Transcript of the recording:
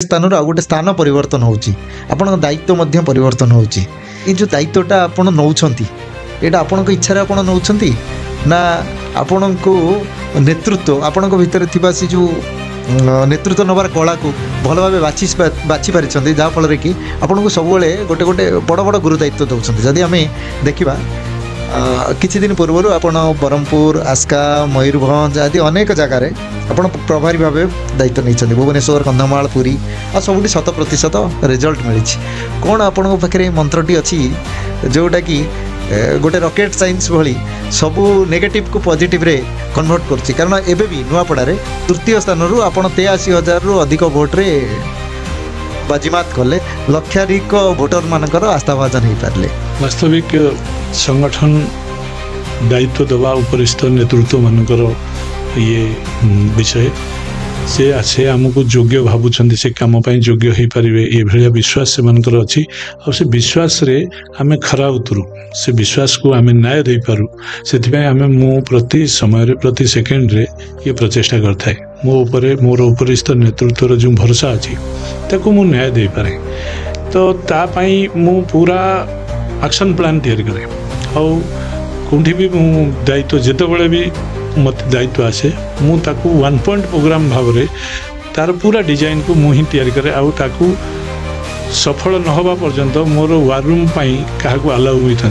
स्थान आ गोटे स्थान परिवर्तन होची आपण दायित्व मध्य परिवर्तन होची ये जो दायित्वटा आपण नौछंती एटा आपण इच्छा आपण नौछंती ना आपण को नेतृत्व आपण भितर थिबा से जो नेतृत्व नबार कला को भल भाव बाछि पारिछंती जहाँ फल कि आपण को सब गोटे गोटे बड़ बड़ गुरु दायित्व दौरान जदि आम देखा किछि दिन पूर्व आपण ब्रह्मपुर आस्का मयूरभंज आदि अनेक जगार आपण प्रभारी भाव दायित्व नहीं भुवनेश्वर कंधमाल पुरी आ सब 100% रिजल्ट मिली कौन आपण पाखे मंत्रटी अच्छी जोटा कि गोटे रॉकेट साइंस भली सबू नेगेटिव को पॉजिटिव रे कन्वर्ट करछि कारण एबे भी नुआपड़ारे तृतीय स्थान रु आपण 83,000 रु अधिक वोट रे बाजीमात कले लक्षाधिक भोटर मानकर आस्थाभाजन हो पारे। वास्तविक संगठन दायित्व दवा उपरिस्थ नेतृत्व मानकर ये विषय से आसे आमको योग्य भावुं से कम योग्य हो पारे ये भाया विश्वास से मानकर अच्छी और से विश्वास रे आमे खरा उतरू से विश्वास को आमे न्याय दे पारू से आमे मो प्रति समय प्रति सेकेंड रे ये प्रचेषा करता है मो उपरे मोर उपरिस्थ नेतृत्व जो भरोसा अच्छी ताकू मु न्याय दे पारे तो तापाई मु पूरा एक्शन प्लान तैयारी करे और कौटी भी मु दायित्व जिते भी मत दायित्व आसे मु ताकू 1 पॉइंट प्रोग्राम भाव रे तार पूरा डिजाइन को मु ही तैयारी करे आउ ताकू सफल न होबा पर्यंत मोर वार रूम पाई काहाकू अलाउ होई था।